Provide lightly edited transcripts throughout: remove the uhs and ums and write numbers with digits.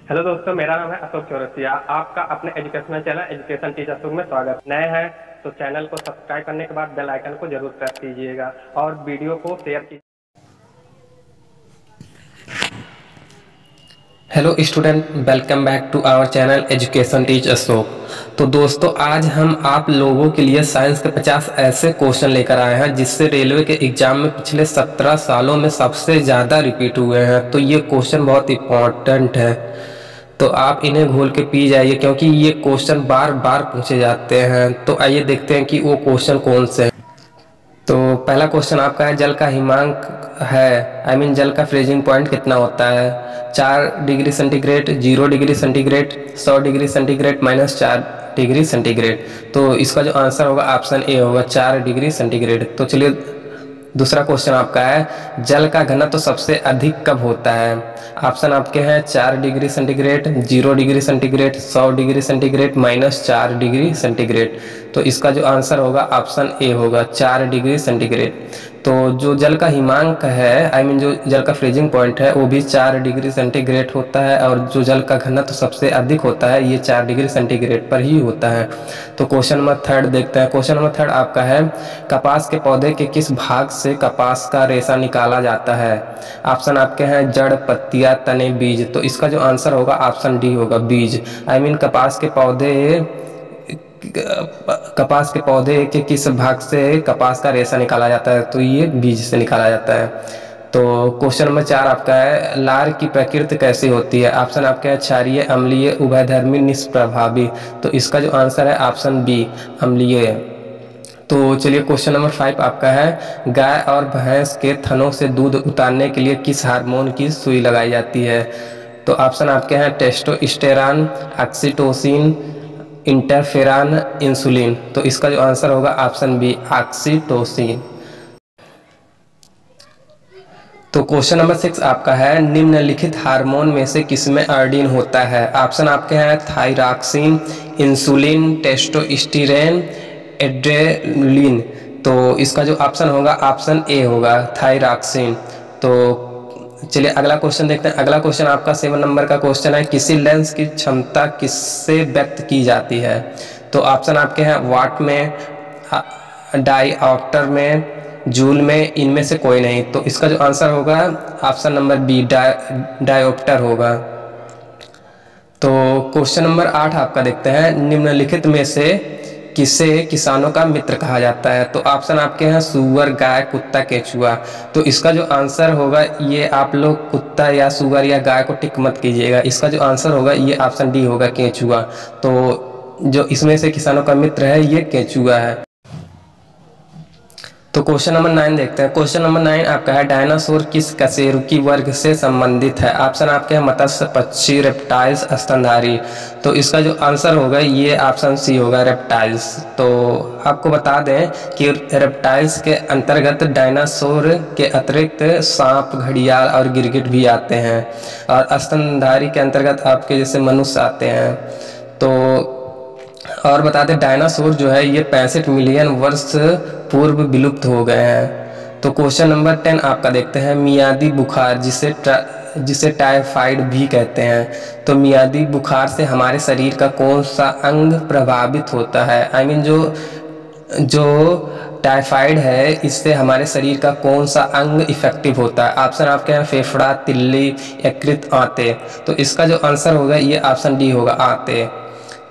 Hello दोस्तों, मेरा नाम है अशोक चौरसिया। आपका अपने educational channel education teacher Ashok में स्वागत। नए हैं तो चैनल को सब्सक्राइब करने के बाद बेल आइकन को जरूर प्रेस कीजिएगा और वीडियो को शेयर कीजिए। Hello student, welcome back to our channel education teach Ashok. तो दोस्तों, आज हम आप लोगों के लिए साइंस के 50 ऐसे क्वेश्चन लेकर आए हैं जिससे रेलवे के एग्जाम में पिछले 17 सालों में सबसे ज़्यादा रिपीट हुए हैं। तो ये क्वेश्चन बहुत इम्पॉर्टेंट है, तो आप इन्हें घोल के पी जाइए क्योंकि ये क्वेश्चन बार बार पूछे जाते हैं। तो आइए देखते हैं कि वो क्वेश्चन कौन से हैं। तो पहला क्वेश्चन आपका है, जल का हिमांक है जल का फ्रीजिंग पॉइंट कितना होता है? 4 degree centigrade, 0 degree centigrade, 100 degree centigrade, -4 degree centigrade. तो इसका जो आंसर होगा ऑप्शन ए होगा, 4 डिग्री सेंटीग्रेड। तो चलिए दूसरा क्वेश्चन आपका है, जल का घनत्व तो सबसे अधिक कब होता है? ऑप्शन आपके हैं 4 degree centigrade, 0 degree centigrade, 100 degree centigrade, -4 degree centigrade. तो इसका जो आंसर होगा ऑप्शन ए होगा, 4 डिग्री सेंटीग्रेड। तो जो जल का हिमांक है जो जल का फ्रीजिंग पॉइंट है वो भी 4 डिग्री सेंटीग्रेड होता है, और जो जल का घनत्व तो सबसे अधिक होता है ये 4 डिग्री सेंटीग्रेड पर ही होता है। तो क्वेश्चन नंबर 3 देखते हैं। क्वेश्चन नंबर 3 आपका है, कपास के पौधे के किस भाग से कपास का रेशा निकाला जाता है? ऑप्शन आपके हैं जड़, पत्तियां, तने, बीज। तो इसका जो आंसर होगा ऑप्शन डी होगा, बीज। कपास के पौधे के किस भाग से कपास का रेशा निकाला जाता है? तो ये बीज से निकाला जाता है। तो क्वेश्चन नंबर 4 आपका है, लार की प्रकृति कैसी होती है? ऑप्शन आपके हैं क्षारीय, अम्लीय, उभयधर्मी, निष्प्रभावी। तो इसका जो आंसर है ऑप्शन बी, अम्लीय। तो चलिए क्वेश्चन नंबर 5 आपका है, गाय और भैंस के थनों से दूध उतारने के लिए किस हार्मोन की सुई लगाई जाती है? तो ऑप्शन आपके हैं टेस्टोस्टेरॉन, ऑक्सीटोसिन, इंटरफेरॉन, इंसुलिन। तो इसका जो आंसर होगा ऑप्शन बी, ऑक्सीटोसिन। तो क्वेश्चन नंबर 6 आपका है, निम्नलिखित हार्मोन में से किसमें आयोडीन होता है? ऑप्शन आपके हैं थायरॉक्सिन, इंसुलिन, टेस्टोस्टेरोन, एड्रेनलिन। तो इसका जो ऑप्शन होगा ऑप्शन ए होगा, थायरॉक्सिन। तो चलिए अगला क्वेश्चन देखते हैं। अगला क्वेश्चन आपका 7 नंबर का क्वेश्चन है, किसी लेंस की क्षमता किससे व्यक्त की जाती है? तो ऑप्शन आपके हैं वाट में, डायऑप्टर में, जूल में, इनमें से कोई नहीं। तो इसका जो आंसर होगा ऑप्शन नंबर बी, डायऑप्टर होगा। तो क्वेश्चन नंबर 8 आपका देखते हैं, निम्नलिखित में से किसे किसानों का मित्र कहा जाता है? तो ऑप्शन आपके हैं सुअर, गाय, कुत्ता, केंचुआ। तो इसका जो आंसर होगा, ये आप लोग कुत्ता या सुअर या गाय को टिक मत कीजिएगा, इसका जो आंसर होगा ये ऑप्शन डी होगा, केंचुआ। तो जो इसमें से किसानों का मित्र है ये केंचुआ है। तो क्वेश्चन नंबर 9 देखते हैं। क्वेश्चन नंबर 9 आपका है, डायनासोर किस कशेरुकी वर्ग से संबंधित है? ऑप्शन आपके हैं मत्स्य, पक्षी, रेप्टाइल्स, स्तनधारी। तो इसका जो आंसर होगा ये ऑप्शन सी होगा, रेप्टाइल्स। तो आपको बता दें कि रेप्टाइल्स के अंतर्गत डायनासोर के अतिरिक्त सांप, घड़ियाल और गिरगिट भी आते हैं, और स्तनधारी के अंतर्गत आपके जैसे मनुष्य आते हैं। तो और बता दें डायनासोर जो है ये 65 मिलियन वर्ष पूर्व विलुप्त हो गए हैं। तो क्वेश्चन नंबर 10 आपका देखते हैं, मियादी बुखार जिसे टाइफाइड भी कहते हैं, तो मियादी बुखार से हमारे शरीर का कौन सा अंग प्रभावित होता है? जो टाइफाइड है इससे हमारे शरीर का कौन सा अंग इफेक्टिव होता है? ऑप्शन आपके हैं फेफड़ा, तिल्ली, यकृत, आंतें। तो इसका जो आंसर होगा ये ऑप्शन डी होगा, आंतें।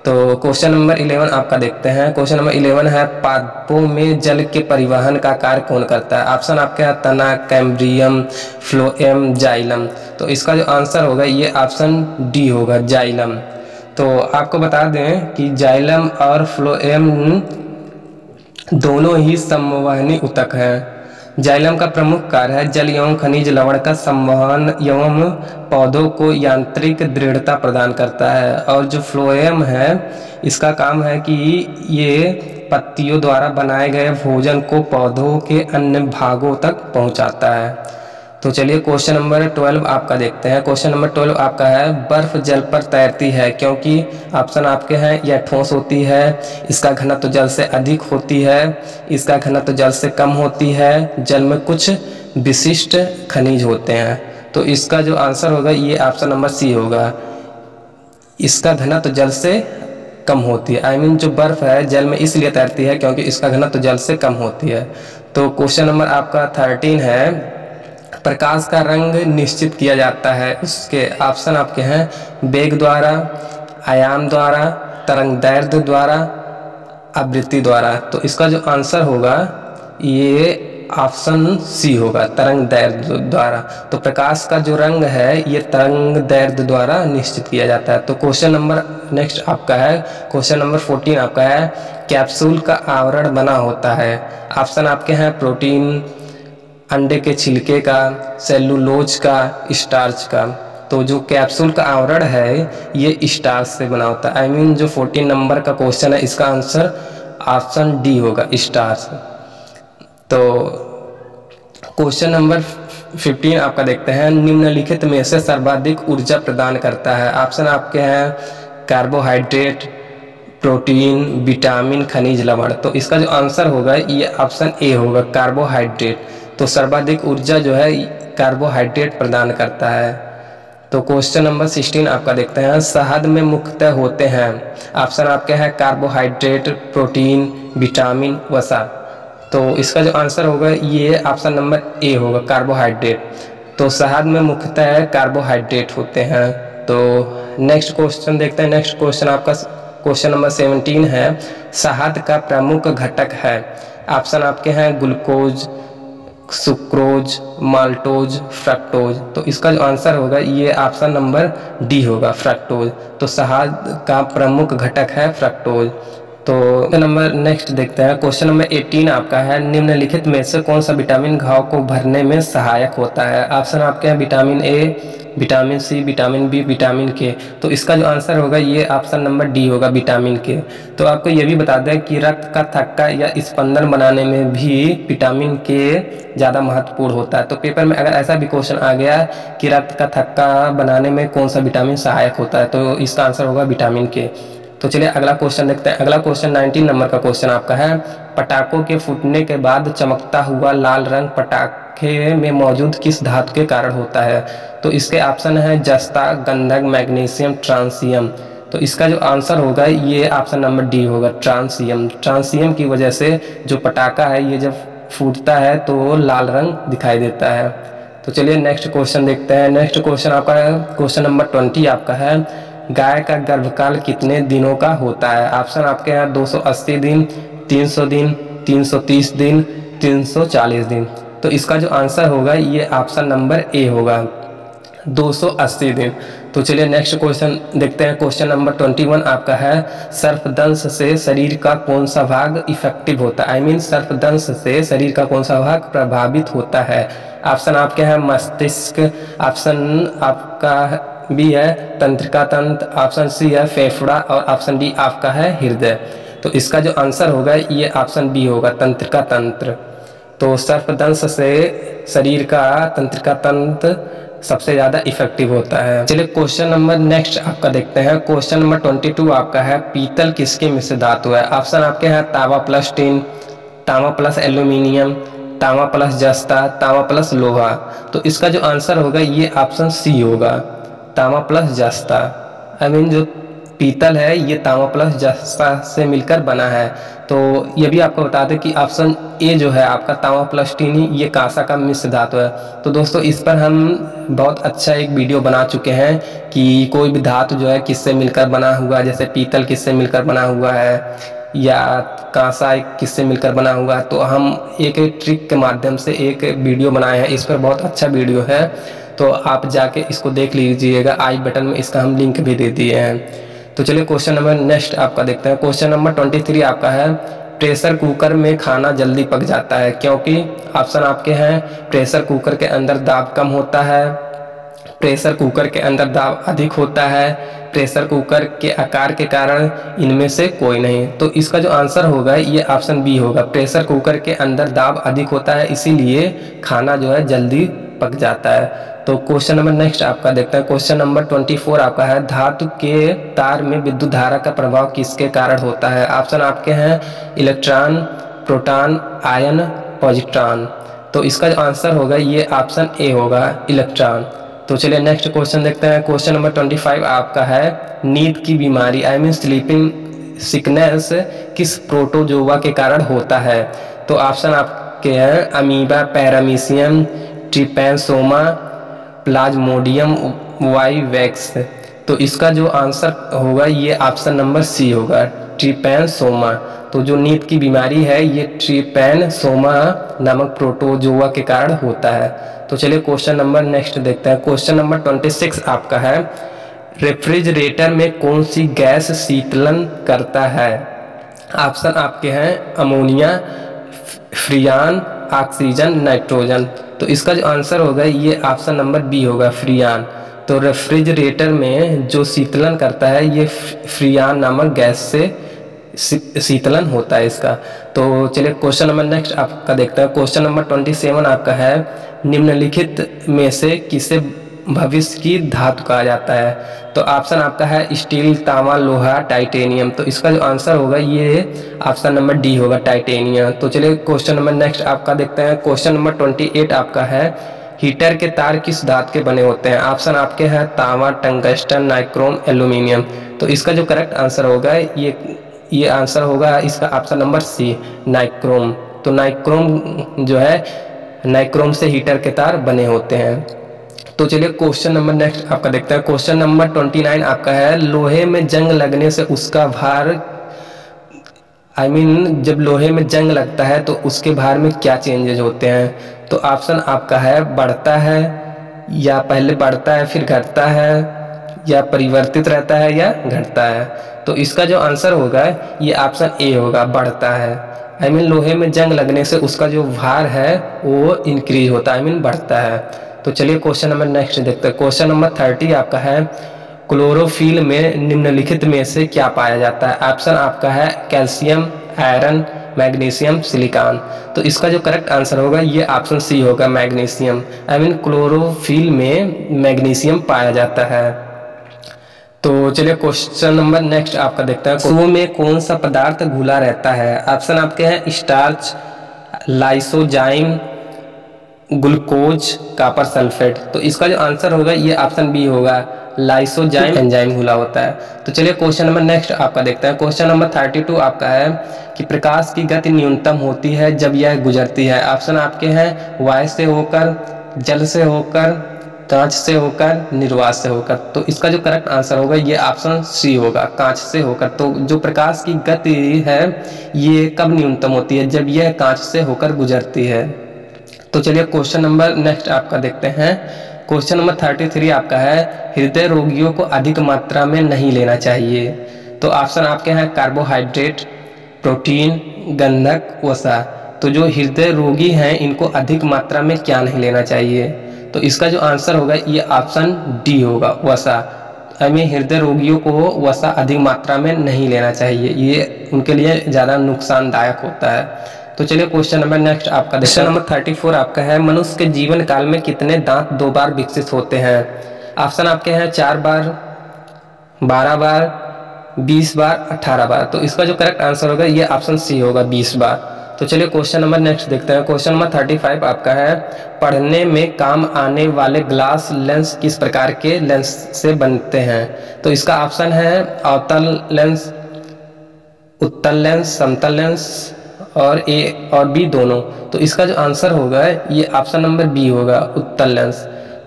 तो क्वेश्चन नंबर 11 आपका देखते हैं। क्वेश्चन नंबर 11 है, पादपों में जल के परिवहन का कार्य कौन करता है? ऑप्शन आपके हैं तना, कैम्ब्रियम, फ्लोएम, जाइलम। तो इसका जो आंसर होगा ये ऑप्शन डी होगा, जाइलम। तो आपको बता दें कि जाइलम और फ्लोएम दोनों ही संवहनी ऊतक हैं। जाइलम का प्रमुख कार्य है जल एवं खनिज लवण का संवहन एवं पौधों को यांत्रिक दृढ़ता प्रदान करता है, और जो फ्लोएम है इसका काम है कि ये पत्तियों द्वारा बनाए गए भोजन को पौधों के अन्य भागों तक पहुंचाता है। तो चलिए क्वेश्चन नंबर 12 आपका देखते हैं। क्वेश्चन नंबर 12 आपका है, बर्फ जल पर तैरती है क्योंकि ऑप्शन आपके हैं यह ठोस होती है, इसका घनत्व तो जल से अधिक होती है, इसका घनत्व तो जल से कम होती है, जल में कुछ विशिष्ट खनिज होते हैं। तो इसका जो आंसर होगा ये ऑप्शन नंबर सी होगा, इसका घनत्व जल से कम होती है। आई मीन जो बर्फ़ है जल में इसलिए तैरती है क्योंकि इसका घनत्व जल से कम होती है। तो क्वेश्चन नंबर आपका 13 है, प्रकाश का रंग निश्चित किया जाता है। उसके ऑप्शन आपके हैं वेग द्वारा, आयाम द्वारा, तरंग दैर्ध्य द्वारा, आवृत्ति द्वारा। तो इसका जो आंसर होगा ये ऑप्शन सी होगा, तरंग दैर्ध्य द्वारा। तो प्रकाश का जो रंग है ये तरंग दैर्ध्य द्वारा निश्चित किया जाता है। तो क्वेश्चन नंबर नेक्स्ट आपका है, क्वेश्चन नंबर 14 आपका है, कैप्सूल का आवरण बना होता है। ऑप्शन आपके हैं प्रोटीन, अंडे के छिलके का, सेलुलोज का, स्टार्च का। तो जो कैप्सूल का आवरण है ये स्टार्च से बना होता है। आई मीन जो 14 नंबर का क्वेश्चन है इसका आंसर ऑप्शन डी होगा, स्टार्च। तो क्वेश्चन नंबर 15 आपका देखते हैं, निम्नलिखित में से सर्वाधिक ऊर्जा प्रदान करता है। ऑप्शन आपके हैं कार्बोहाइड्रेट, प्रोटीन, विटामिन, खनिज लवण। तो इसका जो आंसर होगा ये ऑप्शन ए होगा, कार्बोहाइड्रेट। तो सर्वाधिक ऊर्जा जो है कार्बोहाइड्रेट प्रदान करता है। तो क्वेश्चन नंबर 16 आपका देखते हैं, शहद में मुख्यतः होते हैं। ऑप्शन आपके हैं कार्बोहाइड्रेट, प्रोटीन, विटामिन, वसा। तो इसका जो आंसर होगा ये ऑप्शन नंबर ए होगा, कार्बोहाइड्रेट। तो शहद में मुख्यतः कार्बोहाइड्रेट होते हैं। तो नेक्स्ट क्वेश्चन देखते हैं। नेक्स्ट क्वेश्चन आपका क्वेश्चन नंबर 17 है, शहद का प्रमुख घटक है। ऑप्शन आपके हैं ग्लूकोज, सुक्रोज, माल्टोज, फ्रक्टोज। तो इसका जो आंसर होगा ये ऑप्शन नंबर डी होगा, फ्रक्टोज। तो शहद का प्रमुख घटक है फ्रक्टोज। तो नंबर नेक्स्ट देखते हैं, क्वेश्चन नंबर 18 आपका है, निम्नलिखित में से कौन सा विटामिन घाव को भरने में सहायक होता है। ऑप्शन आपके हैं vitamin A, vitamin C, vitamin B, vitamin K. तो इसका जो आंसर होगा ये ऑप्शन नंबर डी होगा, विटामिन के। तो आपको ये भी बता दें कि रक्त का थक्का या स्पंदन बनाने में भी विटामिन के ज़्यादा महत्वपूर्ण होता है। तो पेपर में अगर ऐसा भी क्वेश्चन आ गया कि रक्त का थक्का बनाने में कौन सा विटामिन सहायक होता है, तो इसका आंसर होगा विटामिन के। तो चलिए अगला क्वेश्चन देखते हैं। अगला क्वेश्चन 19 नंबर का क्वेश्चन आपका है, पटाखों के फूटने के बाद चमकता हुआ लाल रंग पटाखे में मौजूद किस धातु के कारण होता है। तो इसके ऑप्शन है जस्ता, गंधक, मैग्नीशियम, ट्रांसियम। तो इसका जो आंसर होगा ये ऑप्शन नंबर डी होगा, ट्रांसियम। ट्रांसियम की वजह से जो पटाखा है ये जब फूटता है तो लाल रंग दिखाई देता है। तो चलिए नेक्स्ट क्वेश्चन देखते हैं। नेक्स्ट क्वेश्चन आपका क्वेश्चन नंबर 20 आपका है, गाय का गर्भकाल कितने दिनों का होता है। ऑप्शन आपके हैं 280 दिन, 300 दिन, 330 दिन, 340 दिन। तो इसका जो आंसर होगा ये ऑप्शन नंबर ए होगा, 280 दिन। तो चलिए नेक्स्ट क्वेश्चन देखते हैं। क्वेश्चन नंबर 21 आपका है, सर्पदंश से शरीर का कौन सा भाग इफेक्टिव होता है। आई मीन सर्पदंश से शरीर का कौन सा भाग प्रभावित होता है। ऑप्शन आपके हैं मस्तिष्क, ऑप्शन आपका बी है तंत्रिका तंत्र, ऑप्शन सी है फेफड़ा और ऑप्शन डी आपका है हृदय। तो इसका जो आंसर होगा ये ऑप्शन बी होगा, तंत्रिका तंत्र। तो सर्पदंश से शरीर का तंत्रिका तंत्र सबसे ज़्यादा इफेक्टिव होता है। चलिए क्वेश्चन नंबर नेक्स्ट आपका देखते हैं। क्वेश्चन नंबर 22 आपका है, पीतल किसके मिश्र धातु है। ऑप्शन आपके हैं तांबा प्लस टिन, तांबा प्लस एल्यूमिनियम, तांबा प्लस जस्ता, तांबा प्लस लोहा। तो इसका जो आंसर होगा ये ऑप्शन सी होगा, तांबा प्लस जस्ता। आई मीन जो पीतल है ये तांबा प्लस जस्ता से मिलकर बना है। तो ये भी आपको बता दें कि ऑप्शन ए जो है आपका तांबा प्लस टीन ये कांसा का मिश्र धातु है। तो दोस्तों इस पर हम बहुत अच्छा एक वीडियो बना चुके हैं कि कोई भी धातु जो है किससे मिलकर बना हुआ है, जैसे पीतल किससे मिलकर बना हुआ है या कांसा किससे मिलकर बना हुआ है। तो हम एक ट्रिक के माध्यम से एक वीडियो बनाए हैं, इस पर बहुत अच्छा वीडियो है, तो आप जाके इसको देख लीजिएगा। आई बटन में इसका हम लिंक भी दे दिए हैं। तो चलिए क्वेश्चन नंबर नेक्स्ट आपका देखते हैं। क्वेश्चन नंबर 23 आपका है, प्रेशर कुकर में खाना जल्दी पक जाता है क्योंकि ऑप्शन आपके हैं प्रेशर कुकर के अंदर दाब कम होता है, प्रेशर कुकर के अंदर दाब अधिक होता है, प्रेशर कुकर के आकार के कारण, इनमें से कोई नहीं। तो इसका जो आंसर होगा ये ऑप्शन बी होगा, प्रेशर कुकर के अंदर दाब अधिक होता है इसीलिए खाना जो है जल्दी पक जाता है। तो क्वेश्चन नंबर नेक्स्ट आपका देखते हैं। क्वेश्चन नंबर 24 आपका है, धातु के तार में विद्युत धारा का प्रभाव किसके कारण होता है। ऑप्शन आपके हैं इलेक्ट्रॉन, प्रोटॉन, आयन, पॉजिट्रॉन। तो इसका जो आंसर होगा ये ऑप्शन ए होगा, इलेक्ट्रॉन। तो चलिए नेक्स्ट क्वेश्चन देखते हैं। क्वेश्चन नंबर 25 आपका है नींद की बीमारी आई मीन स्लीपिंग सिकनेस किस प्रोटोजोआ के कारण होता है? तो ऑप्शन आपके हैं amoeba, paramecium, Trypanosoma, Plasmodium vivax. तो इसका जो आंसर होगा ये ऑप्शन नंबर सी होगा, ट्रिपैनोसोमा। तो जो नींद की बीमारी है ये ट्रिपैनोसोमा नामक प्रोटोजोआ के कारण होता है। तो चलिए क्वेश्चन नंबर नेक्स्ट देखते हैं। क्वेश्चन नंबर 26 आपका है रेफ्रिजरेटर में कौन सी गैस शीतलन करता है? ऑप्शन आपके हैं अमोनिया, फ्रियान, ऑक्सीजन, नाइट्रोजन। तो इसका जो आंसर होगा ये ऑप्शन नंबर बी होगा, फ्रियान। तो रेफ्रिजरेटर में जो शीतलन करता है ये फ्रियान नामक गैस से शीतलन होता है इसका। तो चलिए क्वेश्चन नंबर नेक्स्ट आपका देखते हैं। क्वेश्चन नंबर 27 आपका है निम्नलिखित में से किसे भविष्य की धातु कहा जाता है? तो ऑप्शन आपका है स्टील, तांबा, लोहा, टाइटेनियम। तो इसका जो आंसर होगा ये ऑप्शन नंबर डी होगा, टाइटेनियम। तो चलिए क्वेश्चन नंबर नेक्स्ट आपका देखते हैं। क्वेश्चन नंबर 28 आपका है हीटर के तार किस धातु के बने होते हैं? ऑप्शन आपके हैं तांबा, टंगस्टन, नाइक्रोम, एल्यूमिनियम। तो इसका जो करेक्ट आंसर होगा ये आंसर होगा इसका ऑप्शन नंबर सी, नाइक्रोम। तो नाइक्रोम जो है, नाइक्रोम से हीटर के तार बने होते हैं। तो चलिए क्वेश्चन नंबर नेक्स्ट आपका देखते हैं। क्वेश्चन नंबर 29 आपका है लोहे में जंग लगने से उसका भार जब लोहे में जंग लगता है तो उसके भार में क्या चेंजेज होते हैं? तो ऑप्शन आपका है बढ़ता है, या पहले बढ़ता है फिर घटता है, या परिवर्तित रहता है, या घटता है। तो इसका जो आंसर होगा ये ऑप्शन ए होगा, बढ़ता है। लोहे में जंग लगने से उसका जो भार है वो इंक्रीज होता है, बढ़ता है। तो चलिए क्वेश्चन नंबर नेक्स्ट देखते हैं। क्वेश्चन नंबर 30 आपका है क्लोरोफिल में निम्नलिखित में से क्या पाया जाता है? ऑप्शन आपका है कैल्शियम, आयरन, मैग्नीशियम, सिलिकॉन। तो इसका जो करेक्ट आंसर होगा ये ऑप्शन सी होगा, मैग्नीशियम। क्लोरोफिल में मैग्नीशियम पाया जाता है। तो चलिए क्वेश्चन नंबर नेक्स्ट आपका देखते हैं। वस्तुओं में कौन सा पदार्थ घुला रहता है? ऑप्शन आपके हैं starch, lysozyme, glucose, copper sulphate. तो इसका जो आंसर होगा ये ऑप्शन बी होगा, लाइसोजाइम एंजाइम घुला होता है। तो चलिए क्वेश्चन नंबर नेक्स्ट आपका देखते हैं। क्वेश्चन नंबर 32 आपका है कि प्रकाश की गति न्यूनतम होती है जब यह गुजरती है। ऑप्शन आपके हैं वायु से होकर, जल से होकर, कांच से होकर, निर्वात से होकर। तो इसका जो करेक्ट आंसर होगा ये ऑप्शन सी होगा, कांच से होकर। तो जो प्रकाश की गति है ये कब न्यूनतम होती है? जब यह कांच से होकर गुजरती है। तो चलिए क्वेश्चन नंबर नेक्स्ट आपका देखते हैं। क्वेश्चन नंबर 33 आपका है हृदय रोगियों को अधिक मात्रा में नहीं लेना चाहिए। तो ऑप्शन आपके हैं कार्बोहाइड्रेट, प्रोटीन, गंधक, वसा। तो जो हृदय रोगी हैं इनको अधिक मात्रा में क्या नहीं लेना चाहिए? तो इसका जो आंसर होगा ये ऑप्शन डी होगा, वसा। हृदय रोगियों को वसा अधिक मात्रा में नहीं लेना चाहिए, ये उनके लिए ज़्यादा नुकसानदायक होता है। तो चलिए क्वेश्चन नंबर नेक्स्ट आपका क्वेश्चन नंबर 34 आपका है मनुष्य के जीवन काल में कितने दांत 2 बार विकसित होते हैं? ऑप्शन आपके हैं 4 बार, 12 बार, 20 बार, 18 बार। तो इसका जो करेक्ट आंसर होगा ये ऑप्शन सी होगा, 20 बार। तो चलिए क्वेश्चन नंबर नेक्स्ट देखते हैं। क्वेश्चन नंबर 35 आपका है पढ़ने में काम आने वाले ग्लास लेंस किस प्रकार के लेंस से बनते हैं? तो इसका ऑप्शन है अवतल लेंस, उत्तल लेंस, समतल लेंस और ए और बी दोनों। तो इसका जो आंसर होगा ये ऑप्शन नंबर बी होगा, उत्तल लेंस।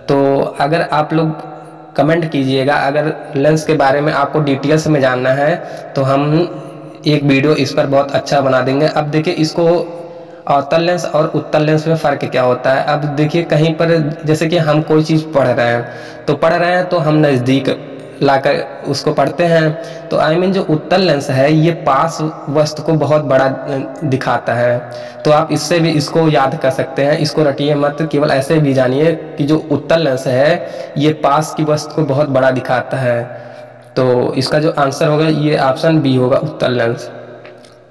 तो अगर आप लोग कमेंट कीजिएगा, अगर लेंस के बारे में आपको डिटेल्स में जानना है तो हम एक वीडियो इस पर बहुत अच्छा बना देंगे। अब देखिए इसको अवतल लेंस और उत्तल लेंस में फ़र्क क्या होता है। अब देखिए कहीं पर जैसे कि हम कोई चीज़ पढ़ रहे हैं तो हम नज़दीक लाकर उसको पढ़ते हैं। तो जो उत्तल लेंस है ये पास वस्तु को बहुत बड़ा दिखाता है। तो आप इससे भी इसको याद कर सकते हैं, इसको रटिए मत, केवल ऐसे भी जानिए कि जो उत्तल लेंस है ये पास की वस्तु को बहुत बड़ा दिखाता है। तो इसका जो आंसर होगा ये ऑप्शन बी होगा, उत्तल लेंस।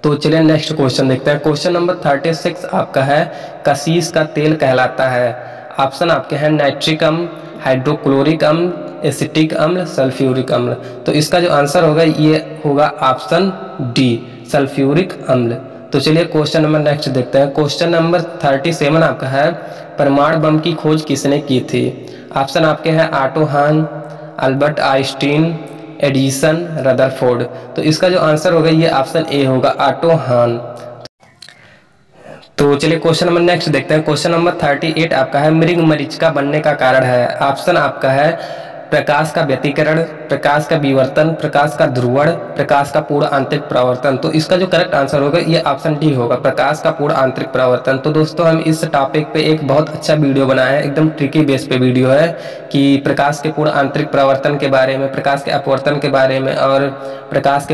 तो चलिए नेक्स्ट क्वेश्चन देखते हैं। क्वेश्चन नंबर 36 आपका है कशीश का तेल कहलाता है। ऑप्शन आपके हैं नाइट्रिक अम्ल, हाइड्रोक्लोरिक अम्ल, एसिटिक अम्ल, सल्फ्यूरिक अम्ल। तो इसका जो आंसर होगा ये होगा ऑप्शन डी, सल्फ्यूरिक अम्ल। तो चलिए क्वेश्चन नंबर नेक्स्ट देखते हैं। क्वेश्चन नंबर 37 आपका है परमाणु बम की खोज किसने की थी? ऑप्शन आपके हैं ऑटो हान, अल्बर्ट आइंस्टीन, एडिसन, रदरफोर्ड। तो इसका जो आंसर होगा ये ऑप्शन ए होगा, ऑटो हान। तो चलिए क्वेश्चन नंबर नेक्स्ट देखते हैं। क्वेश्चन नंबर 38 आपका है, मृग मरीचिका बनने का कारण है। ऑप्शन आपका है प्रकाश का व्यतिकरण, प्रकाश का विवर्तन, प्रकाश का ध्रुवण, प्रकाश का पूर्ण आंतरिक परावर्तन। तो इसका जो करेक्ट आंसर होगा ये ऑप्शन डी होगा, प्रकाश का पूर्ण आंतरिक परावर्तन। तो दोस्तों हम इस टॉपिक पे एक बहुत अच्छा वीडियो बनाया है, एकदम ट्रिकी बेस पे वीडियो है कि प्रकाश के पूर्ण आंतरिक परावर्तन के बारे में, प्रकाश के अपवर्तन के बारे में और प्रकाश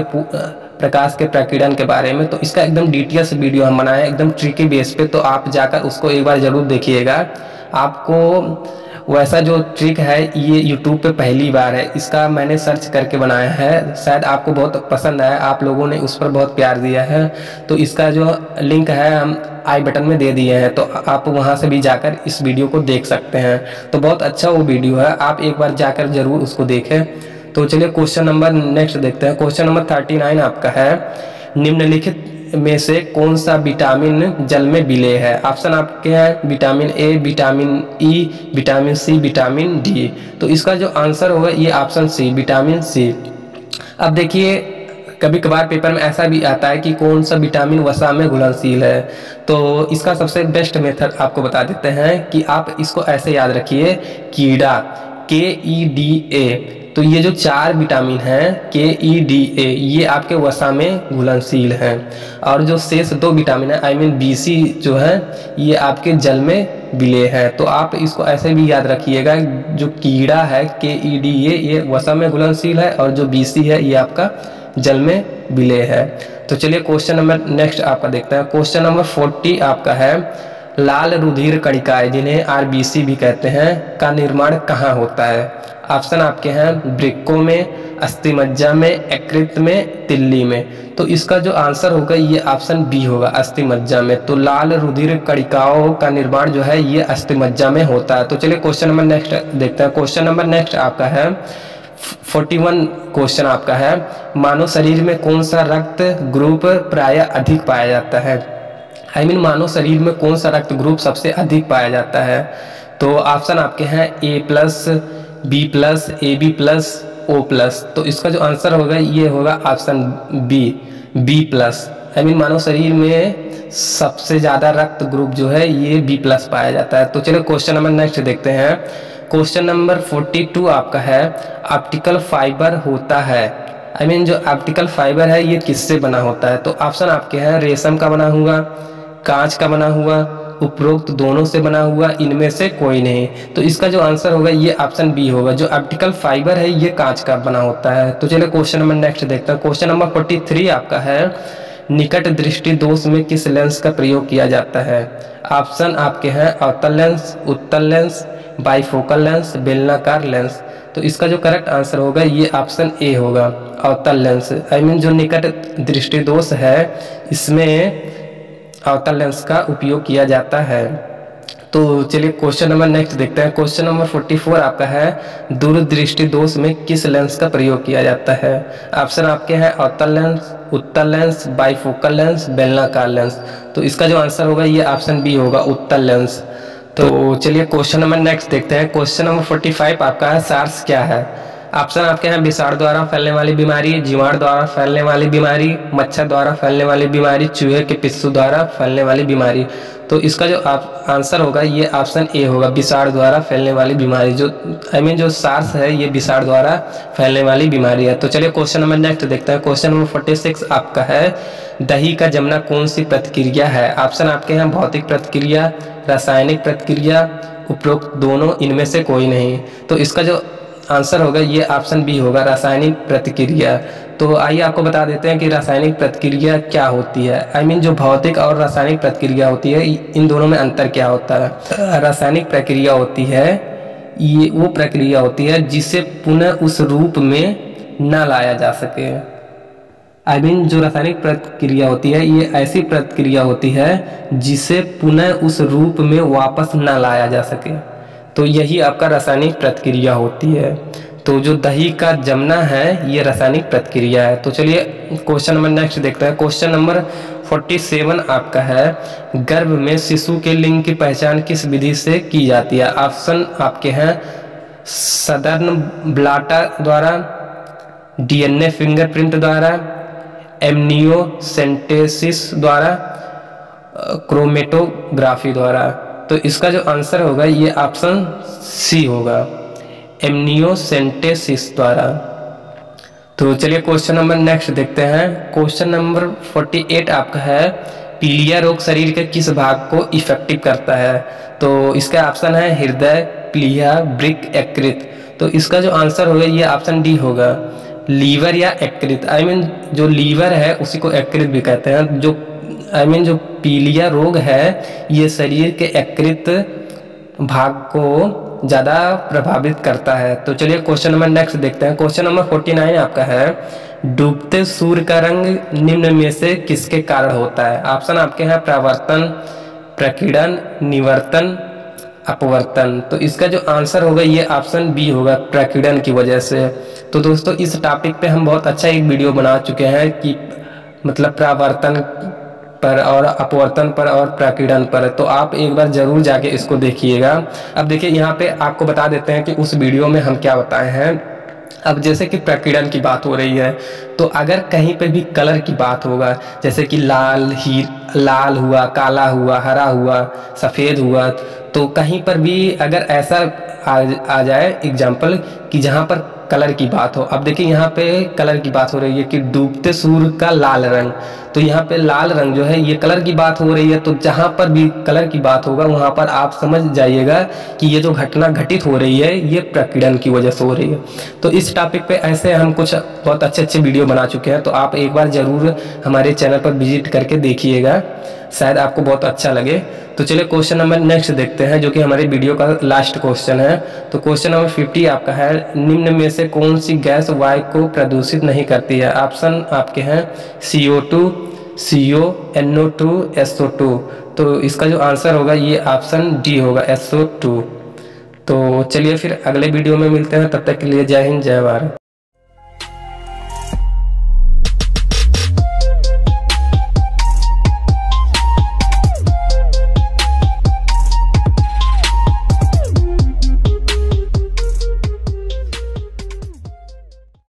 के प्रकीर्णन के बारे में। तो इसका एकदम डिटेल्स वीडियो हम बनाए हैं एकदम ट्रिकी बेस पे, तो आप जाकर उसको एक बार जरूर देखिएगा। आपको वैसा जो ट्रिक है ये YouTube पे पहली बार है, इसका मैंने सर्च करके बनाया है, शायद आपको बहुत पसंद आया, आप लोगों ने उस पर बहुत प्यार दिया है। तो इसका जो लिंक है हम आई बटन में दे दिए हैं, तो आप वहां से भी जाकर इस वीडियो को देख सकते हैं। तो बहुत अच्छा वो वीडियो है, आप एक बार जाकर जरूर उसको देखें। तो चलिए क्वेश्चन नंबर नेक्स्ट देखते हैं। क्वेश्चन नंबर 39 आपका है, निम्नलिखित में से कौन सा विटामिन जल में विलेय है? ऑप्शन आपके हैं vitamin A, vitamin E, vitamin C, vitamin D. तो इसका जो आंसर होगा ये ऑप्शन सी, विटामिन सी। अब देखिए कभी कभार पेपर में ऐसा भी आता है कि कौन सा विटामिन वसा में घुलनशील है, तो इसका सबसे बेस्ट मेथड आपको बता देते हैं कि आप इसको ऐसे याद रखिए, कीड़ा, KEDA। तो ये जो 4 विटामिन हैं KEDA ये आपके वसा में घुलनशील हैं, और जो शेष 2 विटामिन है BC जो है ये आपके जल में विलेय है। तो आप इसको ऐसे भी याद रखिएगा, जो कीड़ा है KEDA ये वसा में घुलनशील है, और जो BC है ये आपका जल में विलेय है। तो चलिए क्वेश्चन नंबर नेक्स्ट आपका देखते हैं। क्वेश्चन नंबर 40 आपका है, लाल रुधिर कणिकाएं जिन्हें RBC भी कहते हैं का निर्माण कहाँ होता है? ऑप्शन आपके हैं वृक्कों में, अस्थिमज्जा में, यकृत में, तिल्ली में। तो इसका जो आंसर होगा ये ऑप्शन बी होगा, अस्थिमज्जा में। तो लाल रुधिर कणिकाओं का निर्माण जो है ये अस्थिमज्जा में होता है। तो चलिए क्वेश्चन नंबर नेक्स्ट देखते हैं। क्वेश्चन नंबर नेक्स्ट आपका है 41 क्वेश्चन आपका है, मानव शरीर में कौन सा रक्त ग्रुप प्रायः अधिक पाया जाता है? मानव शरीर में कौन सा रक्त ग्रुप सबसे अधिक पाया जाता है? तो ऑप्शन आपके हैं A+, B+, AB+, O+। तो इसका जो आंसर होगा ये होगा ऑप्शन बी, B+। मानव शरीर में सबसे ज्यादा रक्त ग्रुप जो है ये B+ पाया जाता है। तो चलो क्वेश्चन नंबर नेक्स्ट देखते हैं। क्वेश्चन नंबर 42 आपका है, ऑप्टिकल फाइबर होता है, जो ऑप्टिकल फाइबर है ये किससे बना होता है? तो ऑप्शन आपके हैं रेशम का बना हुआ, कांच का बना हुआ, उपरोक्त दोनों से बना हुआ, इनमें से कोई नहीं। तो इसका जो आंसर होगा ये ऑप्शन बी होगा, जो ऑप्टिकल फाइबर है ये कांच का बना होता है। तो चलिए क्वेश्चन नंबर नेक्स्ट देखते हैं। क्वेश्चन नंबर 43 आपका है, निकट दृष्टि दोष में किस लेंस का प्रयोग किया जाता है? ऑप्शन आपके हैं अवतल लेंस, उत्तल लेंस, बाइफोकल लेंस, बेलनाकार लेंस। तो इसका जो करेक्ट आंसर होगा ये ऑप्शन ए होगा, अवतल लेंस। जो निकट दृष्टि दोष है इसमें अवतल लेंस का उपयोग किया जाता है। तो चलिए क्वेश्चन नंबर नेक्स्ट देखते हैं। क्वेश्चन नंबर 44 आपका है, दूरदृष्टि दोष में किस लेंस का प्रयोग किया जाता है? ऑप्शन आपके हैं अवतल लेंस, उत्तल लेंस, बाइफोकल लेंस, बेलनाकार लेंस। तो इसका जो आंसर होगा ये ऑप्शन बी होगा, उत्तल लेंस। तो चलिए क्वेश्चन नंबर नेक्स्ट देखते हैं। क्वेश्चन नंबर 45 आपका है, सार्स क्या है? ऑप्शन आपके हैं विषाणु द्वारा फैलने वाली बीमारी, जीवाणु द्वारा फैलने वाली बीमारी, मच्छर द्वारा फैलने वाली बीमारी, चूहे के पिस्सू द्वारा फैलने वाली बीमारी। तो इसका जो आंसर होगा ये ऑप्शन ए होगा, विषाणु द्वारा फैलने वाली बीमारी। जो सार्स है ये विषाणु द्वारा फैलने वाली बीमारी है। तो चलिए क्वेश्चन नंबर नेक्स्ट देखते हैं। क्वेश्चन नंबर 46 आपका है, दही का जमना कौन सी प्रतिक्रिया है? ऑप्शन आपके हैं भौतिक प्रतिक्रिया, रासायनिक प्रतिक्रिया, उपरोक्त दोनों, इनमें से कोई नहीं। तो इसका जो आंसर होगा ये ऑप्शन बी होगा, रासायनिक प्रतिक्रिया। तो आइए आपको बता देते हैं कि रासायनिक प्रतिक्रिया क्या होती है। जो भौतिक और रासायनिक प्रतिक्रिया होती है इन दोनों में अंतर क्या होता है? रासायनिक प्रक्रिया होती है ये वो प्रक्रिया होती है जिसे पुनः उस रूप में न लाया जा सके। जो रासायनिक प्रतिक्रिया होती है ये ऐसी प्रतिक्रिया होती है जिसे पुनः उस रूप में वापस न लाया जा सके। तो यही आपका रासायनिक प्रतिक्रिया होती है। तो जो दही का जमना है ये रासायनिक प्रतिक्रिया है। तो चलिए क्वेश्चन नंबर नेक्स्ट देखते हैं। क्वेश्चन नंबर 47 आपका है, गर्भ में शिशु के लिंग की पहचान किस विधि से की जाती है? ऑप्शन आपके हैं सदर्न ब्लाटा द्वारा, डीएनए फिंगरप्रिंट द्वारा, एमनियोसेंटेसिस द्वारा, क्रोमेटोग्राफी द्वारा। तो इसका जो आंसर होगा ये ऑप्शन सी होगा, एमनियोसेंटेसिस द्वारा। तो चलिए क्वेश्चन नंबर नेक्स्ट देखते हैं। क्वेश्चन नंबर 48 आपका है, पीलिया रोग शरीर के किस भाग को इफेक्टिव करता है? तो इसका ऑप्शन है हृदय, प्लीहा, वृक्क, यकृत। तो इसका जो आंसर होगा ये ऑप्शन डी होगा, लीवर या यकृत। जो लीवर है उसी को यकृत भी कहते हैं। जो पीलिया रोग है ये शरीर के यकृत भाग को ज़्यादा प्रभावित करता है। तो चलिए क्वेश्चन नंबर नेक्स्ट देखते हैं। क्वेश्चन नंबर 49 आपका है, डूबते सूर्य का रंग निम्न में से किसके कारण होता है? ऑप्शन आपके हैं परावर्तन, प्रकीर्णन, निवर्तन, अपवर्तन। तो इसका जो आंसर होगा ये ऑप्शन बी होगा, प्रकीर्णन की वजह से। तो दोस्तों इस टॉपिक पे हम बहुत अच्छा एक वीडियो बना चुके हैं कि मतलब परावर्तन पर और अपवर्तन पर और प्रकीर्णन पर। तो आप एक बार जरूर जाके इसको देखिएगा। अब देखिए यहाँ पे आपको बता देते हैं कि उस वीडियो में हम क्या बताए हैं। अब जैसे कि प्रकीर्णन की बात हो रही है, तो अगर कहीं पे भी कलर की बात होगा, जैसे कि लाल हुआ, काला हुआ, हरा हुआ, सफ़ेद हुआ, तो कहीं पर भी अगर ऐसा आ जाए एग्जाम्पल कि जहाँ पर कलर की बात हो। अब देखिए यहाँ पे कलर की बात हो रही है कि डूबते सूर्य का लाल रंग, तो यहाँ पे लाल रंग जो है ये कलर की बात हो रही है। तो जहाँ पर भी कलर की बात होगा वहाँ पर आप समझ जाइएगा कि ये जो घटना घटित हो रही है ये प्रकीर्णन की वजह से हो रही है। तो इस टॉपिक पे ऐसे हम कुछ बहुत अच्छे वीडियो बना चुके हैं, तो आप एक बार ज़रूर हमारे चैनल पर विजिट करके देखिएगा, शायद आपको बहुत अच्छा लगे। तो चलिए क्वेश्चन नंबर नेक्स्ट देखते हैं, जो कि हमारे वीडियो का लास्ट क्वेश्चन है। तो क्वेश्चन नंबर 50 आपका है, निम्न में से कौन सी गैस वायु को प्रदूषित नहीं करती है? ऑप्शन आपके हैं CO2, CO, NO2, SO2। तो इसका जो आंसर होगा ये ऑप्शन डी होगा, SO2। तो चलिए फिर अगले वीडियो में मिलते हैं, तब तक के लिए जय हिंद, जय भारत।